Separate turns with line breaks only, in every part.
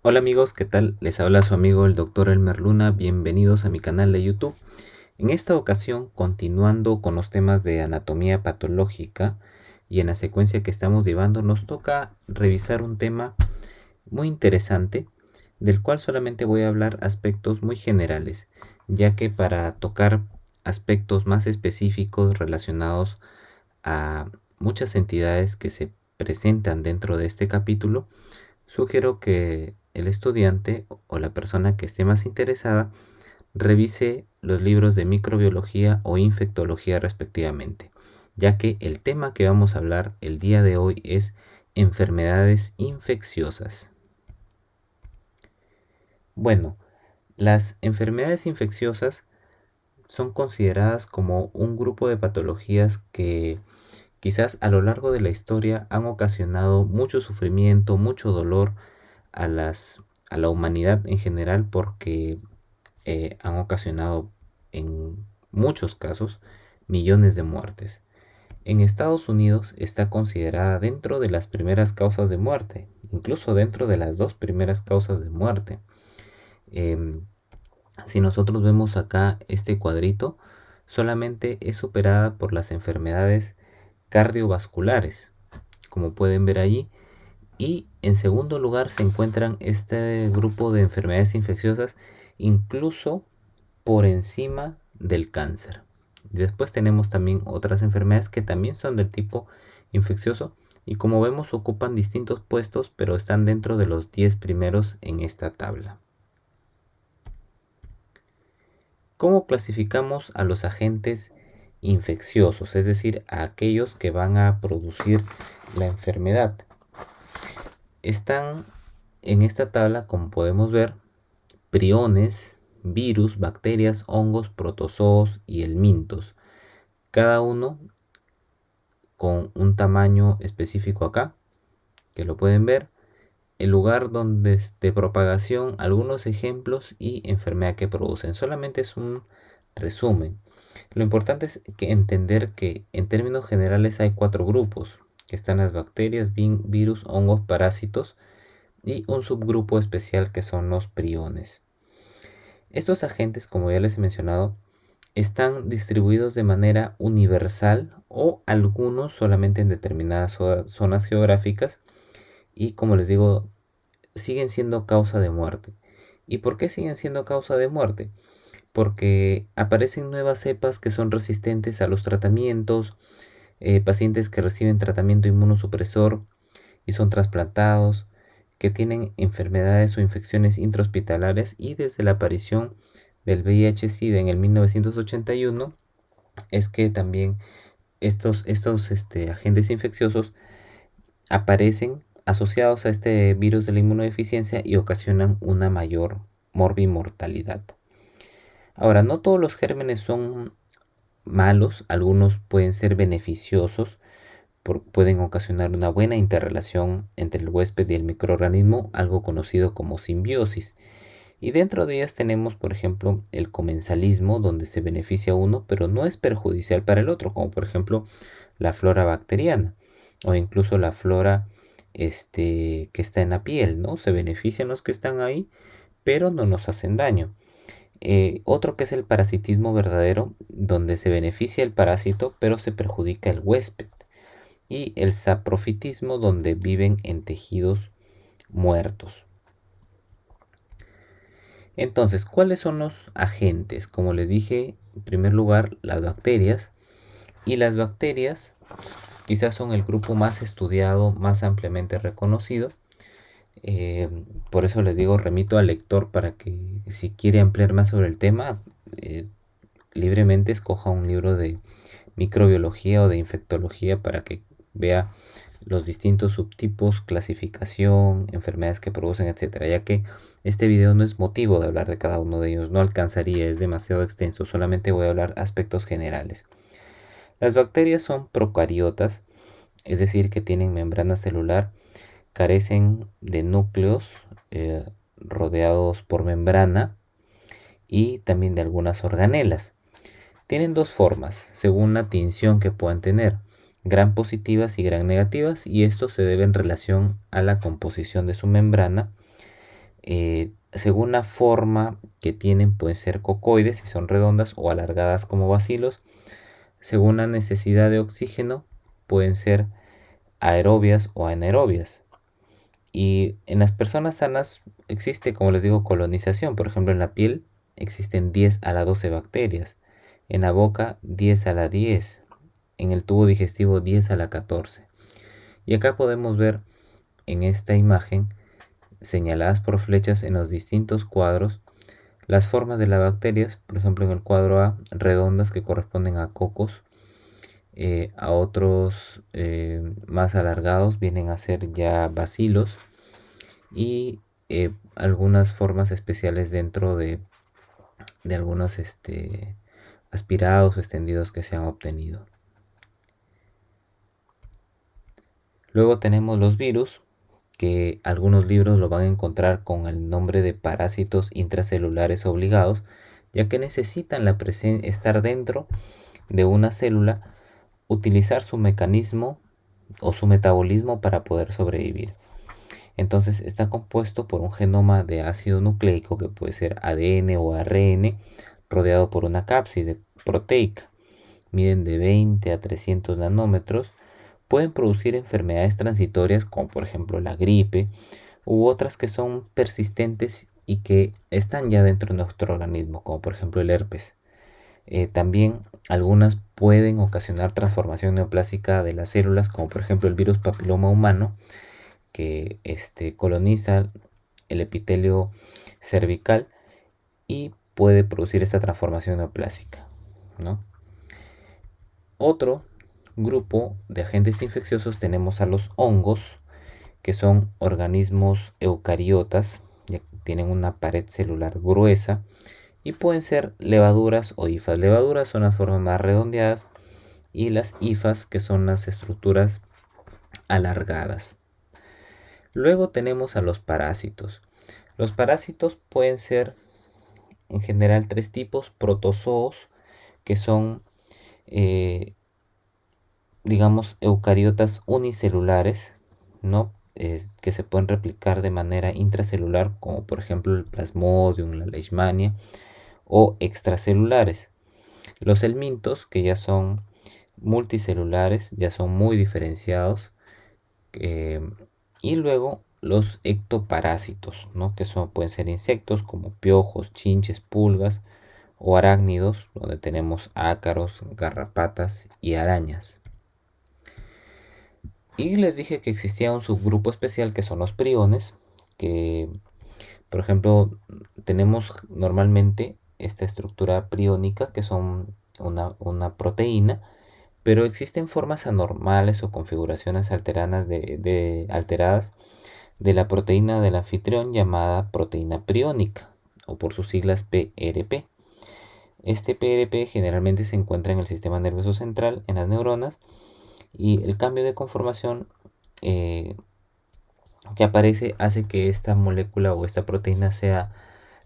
Hola amigos, ¿qué tal? Les habla su amigo el Dr. Elmer Luna, bienvenidos a mi canal de YouTube. En esta ocasión, continuando con los temas de anatomía patológica y en la secuencia que estamos llevando, nos toca revisar un tema muy interesante, del cual solamente voy a hablar aspectos muy generales, ya que para tocar aspectos más específicos relacionados a muchas entidades que se presentan dentro de este capítulo, sugiero que el estudiante o la persona que esté más interesada revise los libros de microbiología o infectología respectivamente, ya que el tema que vamos a hablar el día de hoy es enfermedades infecciosas. Bueno, las enfermedades infecciosas son consideradas como un grupo de patologías que quizás a lo largo de la historia han ocasionado mucho sufrimiento, mucho dolor a a la humanidad en general porque han ocasionado en muchos casos millones de muertes. En Estados Unidos está considerada dentro de las primeras causas de muerte, incluso dentro de las dos primeras causas de muerte. Em, si nosotros vemos acá este cuadrito, solamente es superada por las enfermedades cardiovasculares, como pueden ver allí, y en segundo lugar se encuentran este grupo de enfermedades infecciosas incluso por encima del cáncer. Después tenemos también otras enfermedades que también son del tipo infeccioso y como vemos ocupan distintos puestos, pero están dentro de los 10 primeros en esta tabla. ¿Cómo clasificamos a los agentes infecciosos? Es decir, a aquellos que van a producir la enfermedad. Están en esta tabla, como podemos ver, priones, virus, bacterias, hongos, protozoos y helmintos. Cada uno con un tamaño específico acá, que lo pueden ver. El lugar donde es de propagación, algunos ejemplos y enfermedad que producen. Solamente es un resumen. Lo importante es que entender que en términos generales hay cuatro grupos, que están las bacterias, virus, hongos, parásitos y un subgrupo especial que son los priones. Estos agentes, como ya les he mencionado, están distribuidos de manera universal o algunos solamente en determinadas zonas geográficas y, como les digo, siguen siendo causa de muerte. ¿Y por qué siguen siendo causa de muerte? Porque aparecen nuevas cepas que son resistentes a los tratamientos, pacientes que reciben tratamiento inmunosupresor y son trasplantados, que tienen enfermedades o infecciones intrahospitalarias y desde la aparición del VIH-Sida en el 1981 es que también estos agentes infecciosos aparecen asociados a este virus de la inmunodeficiencia y ocasionan una mayor morbimortalidad. Ahora, no todos los gérmenes son malos, algunos pueden ser beneficiosos, pueden ocasionar una buena interrelación entre el huésped y el microorganismo, algo conocido como simbiosis. Y dentro de ellas tenemos, por ejemplo, el comensalismo, donde se beneficia uno, pero no es perjudicial para el otro, como por ejemplo la flora bacteriana o incluso la flora que está en la piel, ¿no? Se benefician los que están ahí, pero no nos hacen daño. Otro que es el parasitismo verdadero, donde se beneficia el parásito, pero se perjudica el huésped. Y el saprofitismo, donde viven en tejidos muertos. Entonces, ¿cuáles son los agentes? Como les dije, en primer lugar, las bacterias. Y las bacterias quizás son el grupo más estudiado, más ampliamente reconocido. Eh, por eso les digo, remito al lector para que si quiere ampliar más sobre el tema, libremente escoja un libro de microbiología o de infectología para que vea los distintos subtipos, clasificación, enfermedades que producen, etcétera, ya que este video no es motivo de hablar de cada uno de ellos, no alcanzaría, es demasiado extenso, solamente voy a hablar aspectos generales. Las bacterias son procariotas, es decir, que tienen membrana celular, carecen de núcleos rodeados por membrana y también de algunas organelas. Tienen dos formas, según la tinción que puedan tener, gram positivas y gram negativas, y esto se debe en relación a la composición de su membrana, según la forma que tienen, pueden ser cocoides si son redondas o alargadas como bacilos. Según la necesidad de oxígeno, pueden ser aerobias o anaerobias. Y en las personas sanas existe, como les digo, colonización. Por ejemplo, en la piel existen 10 a la 12 bacterias. En la boca 10 a la 10. En el tubo digestivo 10 a la 14. Y acá podemos ver en esta imagen, señaladas por flechas en los distintos cuadros, las formas de las bacterias. Por ejemplo, en el cuadro A, redondas que corresponden a cocos. A otros más alargados vienen a ser ya bacilos. Y algunas formas especiales dentro de algunos aspirados o extendidos que se han obtenido. Luego tenemos los virus, que algunos libros lo van a encontrar con el nombre de parásitos intracelulares obligados, ya que necesitan estar dentro de una célula, utilizar su mecanismo o su metabolismo para poder sobrevivir. Entonces está compuesto por un genoma de ácido nucleico, que puede ser ADN o ARN, rodeado por una cápside proteica. Miden de 20 a 300 nanómetros. Pueden producir enfermedades transitorias como por ejemplo la gripe u otras que son persistentes y que están ya dentro de nuestro organismo, como por ejemplo el herpes. También algunas pueden ocasionar transformación neoplásica de las células, como por ejemplo el virus papiloma humano, que coloniza el epitelio cervical y puede producir esta transformación neoplásica, ¿no? Otro grupo de agentes infecciosos tenemos a los hongos, que son organismos eucariotas, ya que tienen una pared celular gruesa y pueden ser levaduras o hifas. Levaduras son las formas más redondeadas y las hifas, que son las estructuras alargadas. Luego tenemos a los parásitos. Los parásitos pueden ser en general tres tipos: protozoos, que son digamos eucariotas unicelulares, ¿no? Que se pueden replicar de manera intracelular, como por ejemplo el Plasmodium, la Leishmania, o extracelulares. Los helmintos, que ya son multicelulares, ya son muy diferenciados. Y luego los ectoparásitos, ¿no? Que pueden ser insectos como piojos, chinches, pulgas, o arácnidos, donde tenemos ácaros, garrapatas y arañas. Y les dije que existía un subgrupo especial, que son los priones, que por ejemplo tenemos normalmente esta estructura priónica, que son una proteína, pero existen formas anormales o configuraciones alteradas de la proteína del anfitrión, llamada proteína priónica, o por sus siglas PRP. Este PRP generalmente se encuentra en el sistema nervioso central, en las neuronas, y el cambio de conformación que aparece hace que esta molécula o esta proteína sea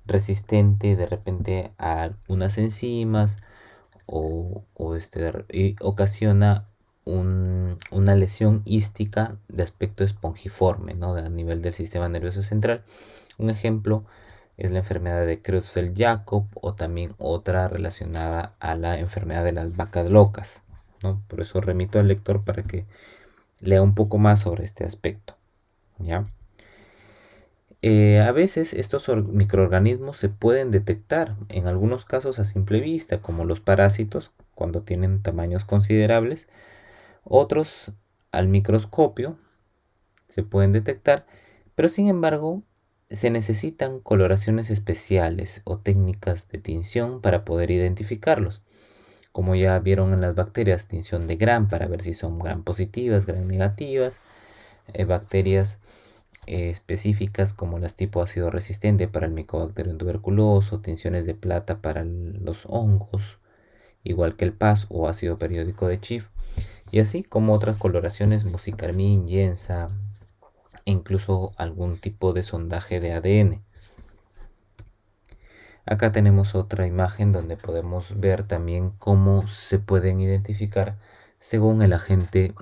resistente de repente a algunas enzimas, y ocasiona una lesión hística de aspecto espongiforme, ¿no? A nivel del sistema nervioso central. Un ejemplo es la enfermedad de Creutzfeldt-Jakob, o también otra relacionada a la enfermedad de las vacas locas, ¿no? Por eso remito al lector para que lea un poco más sobre este aspecto, ¿ya? A veces estos microorganismos se pueden detectar, en algunos casos a simple vista, como los parásitos, cuando tienen tamaños considerables. Otros al microscopio se pueden detectar, pero sin embargo se necesitan coloraciones especiales o técnicas de tinción para poder identificarlos. Como ya vieron en las bacterias, tinción de Gram para ver si son Gram positivas, Gram negativas. Bacterias específicas como las tipo ácido resistente para el Mycobacterium tuberculoso, tinciones de plata para los hongos, igual que el PAS o ácido periódico de Schiff, y así como otras coloraciones, musicarmín, yensa, e incluso algún tipo de sondaje de ADN. Acá tenemos otra imagen donde podemos ver también cómo se pueden identificar según el agente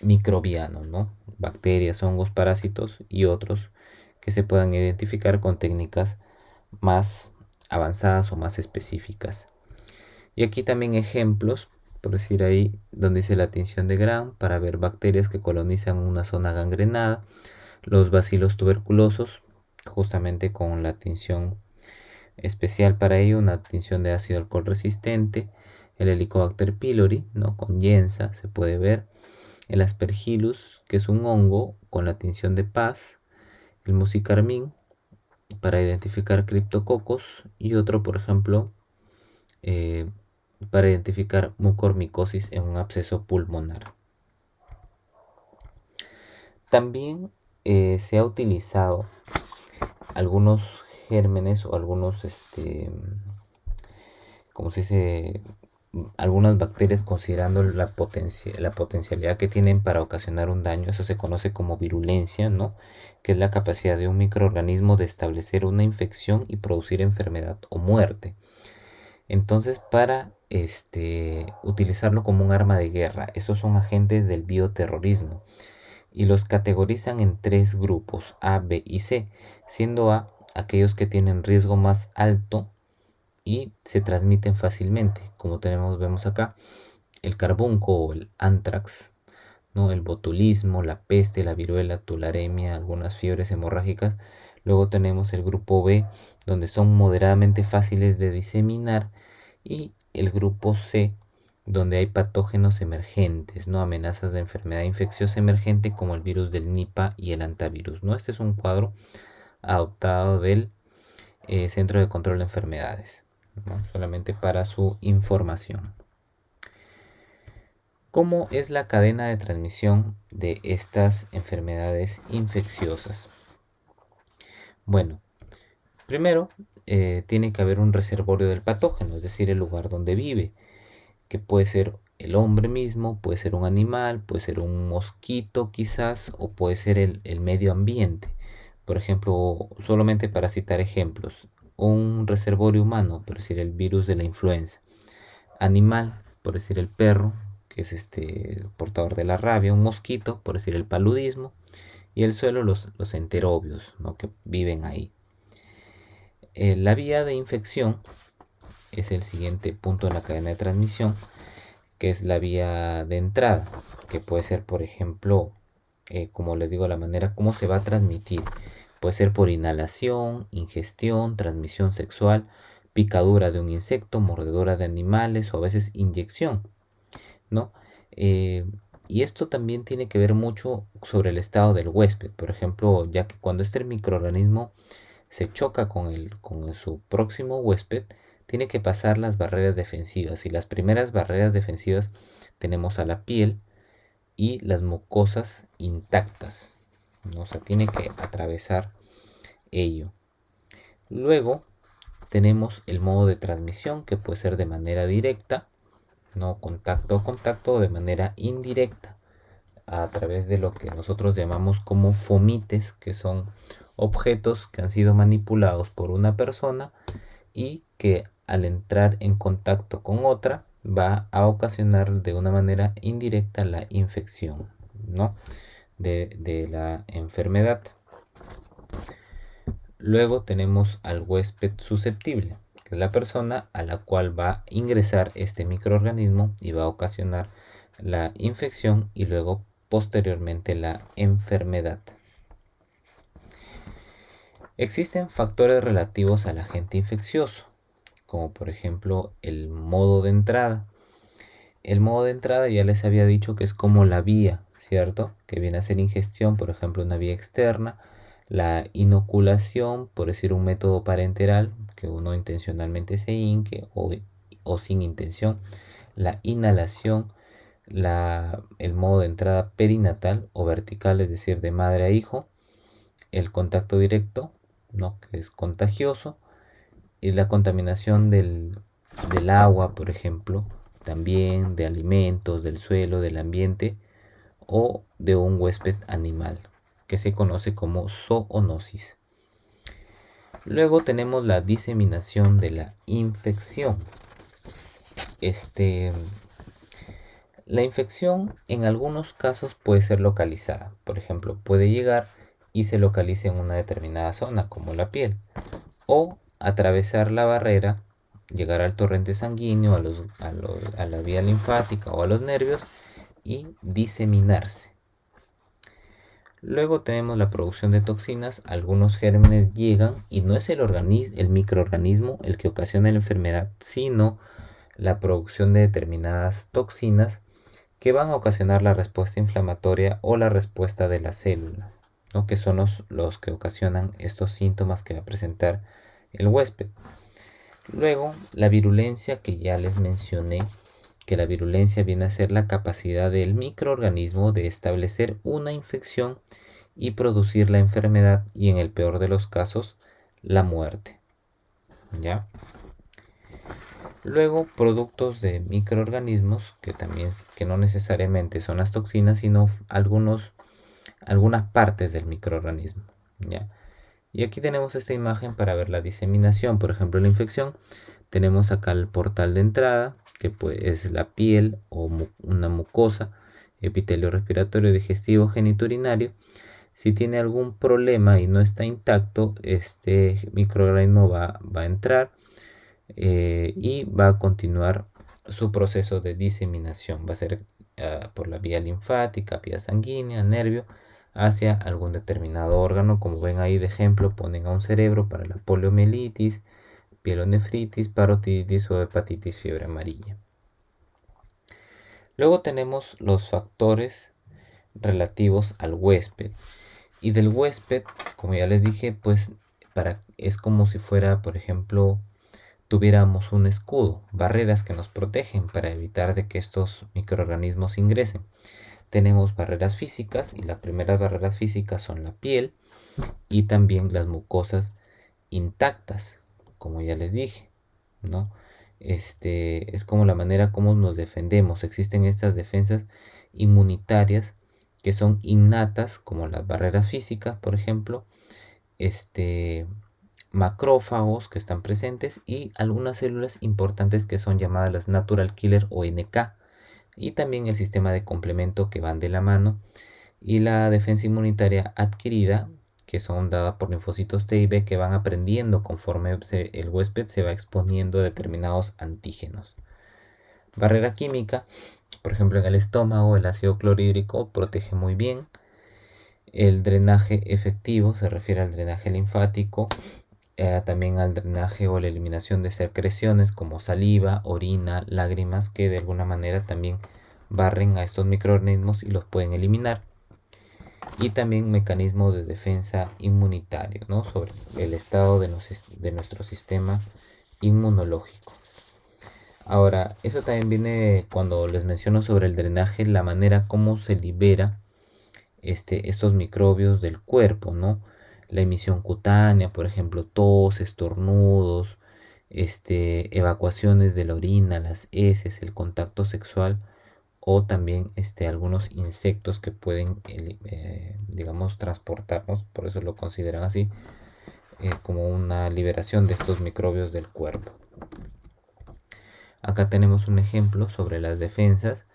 microbiano, ¿no? Bacterias, hongos, parásitos y otros que se puedan identificar con técnicas más avanzadas o más específicas. Y aquí también ejemplos, por decir ahí, donde dice la tinción de Gram para ver bacterias que colonizan una zona gangrenada, los bacilos tuberculosos, justamente con la tinción especial para ello, una tinción de ácido alcohol resistente, el Helicobacter pylori, ¿no? Con Yensa se puede ver, el Aspergillus, que es un hongo con la tinción de Paz, el Musicarmín para identificar criptococos y otro, por ejemplo, eh, para identificar mucormicosis en un absceso pulmonar. También se ha utilizado algunos gérmenes o algunos, como se dice, algunas bacterias considerando la potencialidad que tienen para ocasionar un daño. Eso se conoce como virulencia, ¿no? Que es la capacidad de un microorganismo de establecer una infección y producir enfermedad o muerte. Entonces, para utilizarlo como un arma de guerra, estos son agentes del bioterrorismo y los categorizan en tres grupos, A, B y C, siendo A aquellos que tienen riesgo más alto y se transmiten fácilmente, como vemos acá, el carbunco o el antrax, ¿no? El botulismo, la peste, la viruela, tularemia, algunas fiebres hemorrágicas. Luego tenemos el grupo B, donde son moderadamente fáciles de diseminar, y el grupo C, donde hay patógenos emergentes, ¿no? Amenazas de enfermedad infecciosa emergente como el virus del Nipah y el antivirus, ¿no? Este es un cuadro adoptado del Centro de Control de Enfermedades, ¿no? Solamente para su información. ¿Cómo es la cadena de transmisión de estas enfermedades infecciosas? Bueno, primero tiene que haber un reservorio del patógeno, es decir, el lugar donde vive, que puede ser el hombre mismo, puede ser un animal, puede ser un mosquito quizás, o puede ser el medio ambiente. Por ejemplo, solamente para citar ejemplos, un reservorio humano, por decir el virus de la influenza. Animal, por decir el perro, que es el portador de la rabia. Un mosquito, por decir el paludismo. Y el suelo, los enterobios, ¿no? Que viven ahí. La vía de infección es el siguiente punto en la cadena de transmisión, que es la vía de entrada, que puede ser, por ejemplo, como les digo, la manera como se va a transmitir. Puede ser por inhalación, ingestión, transmisión sexual, picadura de un insecto, mordedura de animales o a veces inyección, ¿no? Eh, y esto también tiene que ver mucho sobre el estado del huésped, por ejemplo, ya que cuando este microorganismo se choca con su próximo huésped, tiene que pasar las barreras defensivas. Y las primeras barreras defensivas tenemos a la piel y las mucosas intactas, ¿no? O sea, tiene que atravesar ello. Luego tenemos el modo de transmisión, que puede ser de manera directa, no contacto a contacto, o de manera indirecta, a través de lo que nosotros llamamos como fomites, que son objetos que han sido manipulados por una persona y que al entrar en contacto con otra va a ocasionar de una manera indirecta la infección, ¿no? de la enfermedad. Luego tenemos al huésped susceptible, que es la persona a la cual va a ingresar este microorganismo y va a ocasionar la infección y luego posteriormente la enfermedad. Existen factores relativos al agente infeccioso, como por ejemplo el modo de entrada. El modo de entrada ya les había dicho que es como la vía, ¿cierto? Que viene a ser ingestión, por ejemplo, una vía externa. La inoculación, por decir un método parenteral, que uno intencionalmente se hinque o sin intención. La inhalación, el modo de entrada perinatal o vertical, es decir, de madre a hijo. El contacto directo, ¿no? Que es contagioso. Y la contaminación del agua, por ejemplo, también de alimentos, del suelo, del ambiente o de un huésped animal, que se conoce como zoonosis. Luego tenemos la diseminación de la infección. La infección en algunos casos puede ser localizada. Por ejemplo, puede llegar y se localice en una determinada zona, como la piel, o atravesar la barrera, llegar al torrente sanguíneo, a la vía linfática o a los nervios y diseminarse. Luego tenemos la producción de toxinas. Algunos gérmenes llegan y no es el microorganismo el que ocasiona la enfermedad, sino la producción de determinadas toxinas que van a ocasionar la respuesta inflamatoria o la respuesta de la célula, ¿no? Que son los que ocasionan estos síntomas que va a presentar el huésped. Luego, la virulencia, que ya les mencioné, que la virulencia viene a ser la capacidad del microorganismo de establecer una infección y producir la enfermedad y, en el peor de los casos, la muerte. ¿Ya? Luego, productos de microorganismos, que no necesariamente son las toxinas, sino algunas partes del microorganismo. ¿Ya? Y aquí tenemos esta imagen para ver la diseminación. Por ejemplo, la infección. Tenemos acá el portal de entrada, que pues es la piel o una mucosa, epitelio respiratorio, digestivo, genitourinario. Si tiene algún problema y no está intacto, este microorganismo va a entrar y va a continuar su proceso de diseminación. Va a ser por la vía linfática, vía sanguínea, nervio, hacia algún determinado órgano. Como ven ahí de ejemplo, ponen a un cerebro para la poliomielitis, pielonefritis, parotiditis o hepatitis fiebre amarilla. Luego tenemos los factores relativos al huésped. Y del huésped, como ya les dije, pues es como si fuera, por ejemplo, tuviéramos un escudo, barreras que nos protegen para evitar de que estos microorganismos ingresen. Tenemos barreras físicas, y las primeras barreras físicas son la piel y también las mucosas intactas, como ya les dije, ¿no? Es como la manera como nos defendemos. Existen estas defensas inmunitarias que son innatas, como las barreras físicas, por ejemplo, macrófagos que están presentes y algunas células importantes que son llamadas las natural killer o NK, y también el sistema de complemento que van de la mano, y la defensa inmunitaria adquirida, que son dadas por linfocitos T y B, que van aprendiendo conforme el huésped se va exponiendo a determinados antígenos. Barrera química, por ejemplo en el estómago, el ácido clorhídrico protege muy bien. El drenaje efectivo se refiere al drenaje linfático, también al drenaje o la eliminación de secreciones como saliva, orina, lágrimas, que de alguna manera también barren a estos microorganismos y los pueden eliminar. Y también mecanismo de defensa inmunitario, ¿no? Sobre el estado de nuestro sistema inmunológico. Ahora, eso también viene cuando les menciono sobre el drenaje, la manera como se libera estos microbios del cuerpo, ¿no? La emisión cutánea, por ejemplo, tos, estornudos, evacuaciones de la orina, las heces, el contacto sexual, o también algunos insectos que pueden, digamos, transportarnos, por eso lo consideran así, como una liberación de estos microbios del cuerpo. Acá tenemos un ejemplo sobre las defensas,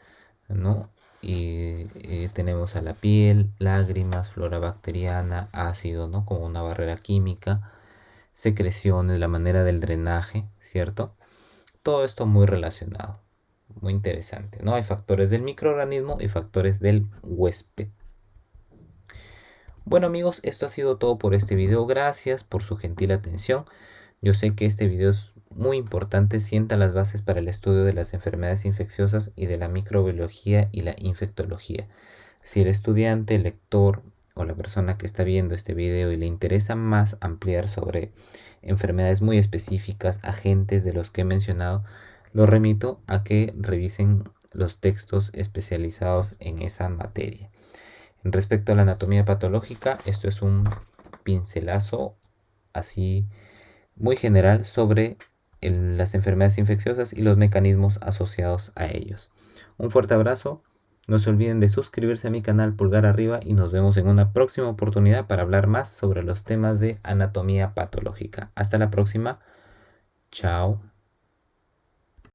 ¿no? Y tenemos a la piel, lágrimas, flora bacteriana, ácido, ¿no? Como una barrera química, secreciones, la manera del drenaje, ¿cierto? Todo esto muy relacionado, muy interesante, ¿no? Hay factores del microorganismo y factores del huésped. Bueno amigos, esto ha sido todo por este video. Gracias por su gentil atención. Yo sé que este video es muy importante, sienta las bases para el estudio de las enfermedades infecciosas y de la microbiología y la infectología. Si el estudiante, el lector o la persona que está viendo este video y le interesa más ampliar sobre enfermedades muy específicas, agentes de los que he mencionado, lo remito a que revisen los textos especializados en esa materia. Respecto a la anatomía patológica, esto es un pincelazo así muy general sobre las enfermedades infecciosas y los mecanismos asociados a ellos. Un fuerte abrazo, no se olviden de suscribirse a mi canal, pulgar arriba, y nos vemos en una próxima oportunidad para hablar más sobre los temas de anatomía patológica. Hasta la próxima, chao.